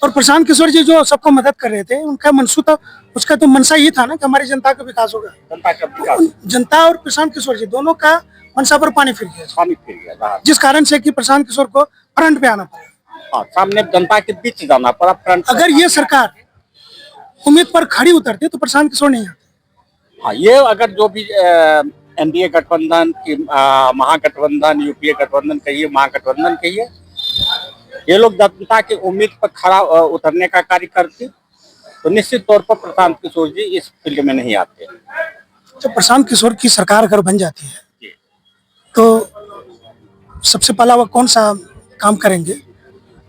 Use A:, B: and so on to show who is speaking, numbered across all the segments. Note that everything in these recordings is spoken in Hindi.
A: और प्रशांत किशोर जी जो सबको मदद कर रहे थे, उनका मनसूबा, उसका तो मनसा ये था ना कि हमारी जनता का विकास होगा।
B: जनता का विकास,
A: जनता और प्रशांत किशोर जी दोनों का मनसा पर पानी फिर गया,
B: पानी फिर गया।
A: जिस कारण से कि प्रशांत किशोर को फ्रंट पे आना पड़ा।
B: हाँ, सामने जनता के बीच जाना पड़ा फ्रंट।
A: अगर ये सरकार उम्मीद पर खड़ी उतरती तो प्रशांत किशोर नहीं आते।
B: हाँ, ये अगर जो भी एनडीए गठबंधन की महागठबंधन, यूपीए गठबंधन कहिए, महागठबंधन कहिए, ये लोग जनता की उम्मीद पर खड़ा उतरने का कार्य करती तो निश्चित तौर पर प्रशांत किशोर जी इस फील्ड में नहीं आते।
A: जब प्रशांत किशोर की सरकार अगर बन जाती है तो सबसे पहला वो कौन सा काम करेंगे?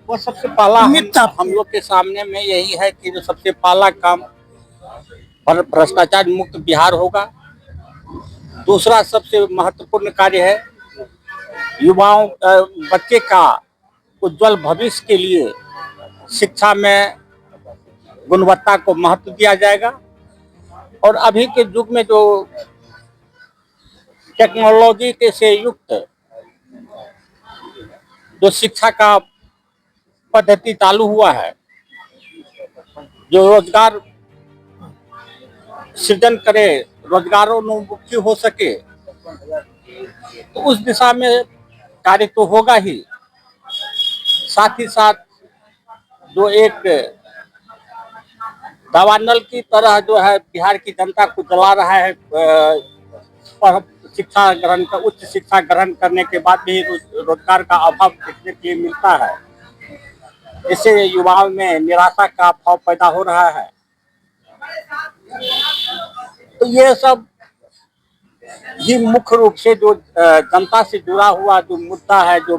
B: वो सबसे पहला हम लोग के सामने में यही है कि जो सबसे पहला काम भ्रष्टाचार मुक्त बिहार होगा। दूसरा सबसे महत्वपूर्ण कार्य है युवाओं बच्चे का उज्जवल भविष्य के लिए शिक्षा में गुणवत्ता को महत्व दिया जाएगा। और अभी के युग में जो टेक्नोलॉजी के से युक्त जो शिक्षा का पद्धति चालू हुआ है, जो रोजगार सृजन करे, रोजगारोन्मुखी हो सके, तो उस दिशा में कार्य तो होगा ही। साथ ही साथ जो एक दावानल की तरह जो है बिहार की जनता को जला रहा है, शिक्षा ग्रहण का, उच्च शिक्षा ग्रहण करने के बाद भी रोजगार का अभाव देखने के लिए मिलता है, इससे युवाओं में निराशा का भाव पैदा हो रहा है। तो ये सब ही मुख्य रूप से जो जनता से जुड़ा हुआ जो मुद्दा है, जो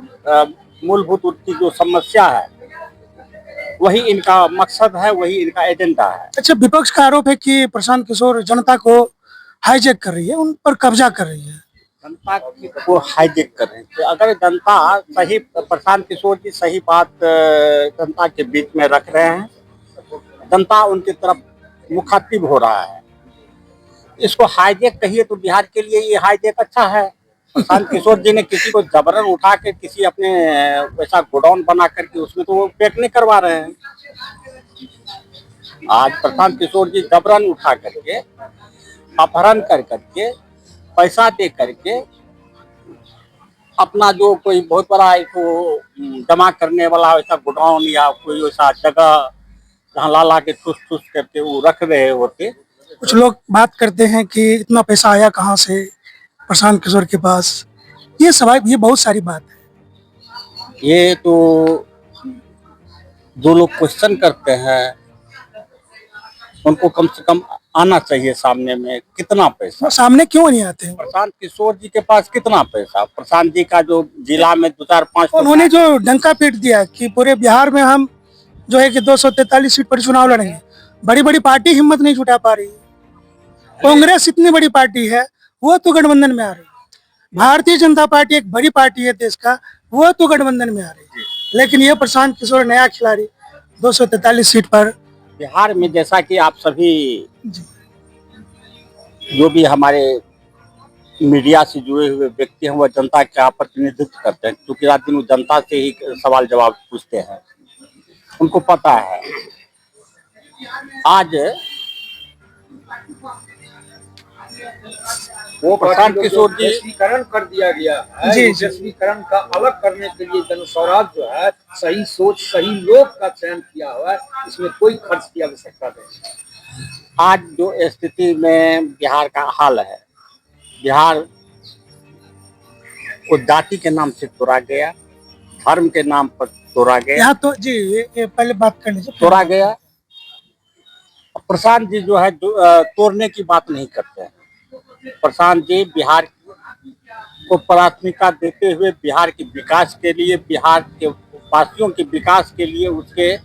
B: मूलभूत उनकी जो समस्या है, वही इनका मकसद है, वही इनका एजेंडा है।
A: अच्छा, विपक्ष का आरोप है कि प्रशांत किशोर जनता को हाईजैक कर रही है, उन पर कब्जा कर रही है।
B: जनता को हाईजैक कर रहे हैं तो अगर जनता सही, प्रशांत किशोर जी सही बात जनता के बीच में रख रहे हैं, जनता उनकी तरफ मुखातिब हो रहा है। इसको हाईजैक कहिए तो बिहार के लिए ये हाईजैक अच्छा है। प्रशांत किशोर जी ने किसी को जबरन उठा के किसी अपने वैसा गोडाउन बना करके उसमें तो वो पैक नहीं करवा रहे हैं। आज प्रशांत किशोर जी जबरन उठा करके, अपहरण कर करके, पैसा दे करके अपना जो कोई बहुत बड़ा जमा करने वाला वैसा गोडाउन या कोई वैसा जगह जहाँ ला के ठूस ठूस करके वो रख रहे होते।
A: कुछ लोग बात करते हैं कि इतना पैसा आया कहाँ से प्रशांत किशोर के पास, ये सवाल, ये बहुत सारी बात है।
B: ये तो जो लोग क्वेश्चन करते हैं उनको कम से कम आना चाहिए सामने में, कितना पैसा।
A: सामने क्यों नहीं आते हैं?
B: प्रशांत किशोर जी के पास कितना पैसा, प्रशांत जी का जो जिला में 2-4-5,
A: उन्होंने जो डंका पीट दिया कि पूरे बिहार में हम जो है कि 243 सीट पर चुनाव लड़ेंगे, बड़ी बड़ी पार्टी हिम्मत नहीं जुटा पा रही। कांग्रेस इतनी बड़ी पार्टी है, वो तो गठबंधन में आ रही। भारतीय जनता पार्टी एक बड़ी पार्टी है देश का, वो तो गठबंधन में आ रही। लेकिन ये प्रशांत किशोर नया खिलाड़ी 243 सीट पर।
B: बिहार में जैसा कि आप सभी जो भी हमारे मीडिया से जुड़े हुए व्यक्ति हैं, वह जनता का प्रतिनिधित्व करते हैं, क्योंकि रात दिन वो जनता से ही सवाल जवाब पूछते हैं। उनको पता है आज वो प्रशांत किशोर जी
C: देशीकरण कर दिया गया है। देशीकरण का अलग करने के लिए जनस्वराज जो है सही सोच, सही लोग का चयन किया हुआ है, इसमें कोई खर्च की आवश्यकता नहीं।
B: आज जो स्थिति में बिहार का हाल है, बिहार को जाति के नाम से तोड़ा गया, धर्म के नाम पर तोड़ा गया।
A: यहाँ तो जी ये पहले बात कर लीजिए।
B: तोड़ा गया। प्रशांत जी जो है तोड़ने की बात नहीं करते हैं। प्रशांत जी बिहार को प्राथमिकता देते हुए बिहार के विकास के लिए, बिहार के वासियों के विकास के लिए, उसके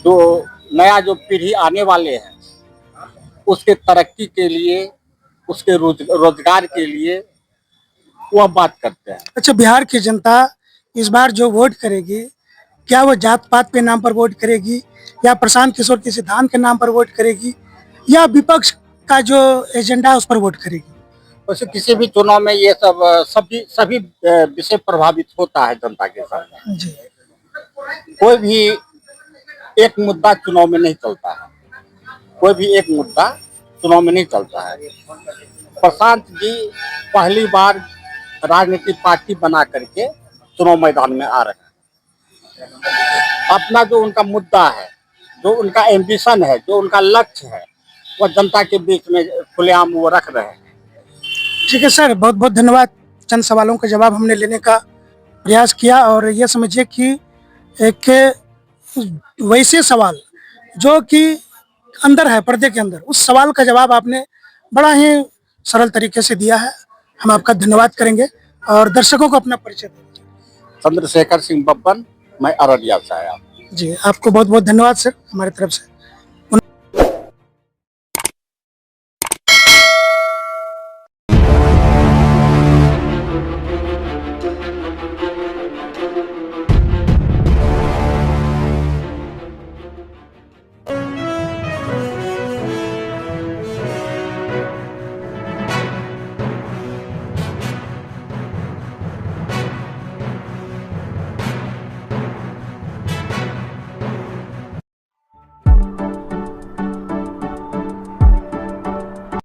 B: जो नया जो पीढ़ी आने वाले हैं उसके तरक्की के लिए, उसके रोजगार के लिए वह बात करते हैं।
A: अच्छा, बिहार की जनता इस बार जो वोट करेगी, क्या वो जात पात के नाम पर वोट करेगी, या प्रशांत किशोर के सिद्धांत के नाम पर वोट करेगी, या विपक्ष का जो एजेंडा है उस पर वोट करेगी?
B: वैसे किसी भी चुनाव में ये सब सभी विषय प्रभावित होता है जनता के सामने।
A: जी।
B: कोई भी एक मुद्दा चुनाव में नहीं चलता है, कोई भी एक मुद्दा चुनाव में नहीं चलता है। प्रशांत जी पहली बार राजनीतिक पार्टी बना करके चुनाव मैदान में आ रहे हैं। अपना जो उनका मुद्दा है, जो उनका एम्बिशन है, जो उनका लक्ष्य है, वह जनता के बीच में खुलेआम वो रख रहे हैं।
A: ठीक है सर, बहुत बहुत धन्यवाद। चंद सवालों का जवाब हमने लेने का प्रयास किया और ये समझिए कि एक वैसे सवाल जो कि अंदर है, पर्दे के अंदर, उस सवाल का जवाब आपने बड़ा ही सरल तरीके से दिया है। हम आपका धन्यवाद करेंगे और दर्शकों को अपना परिचय दें।
B: चंद्रशेखर सिंह बब्बन, मैं अररिया से आया।
A: जी, आपको बहुत बहुत धन्यवाद सर हमारी तरफ से।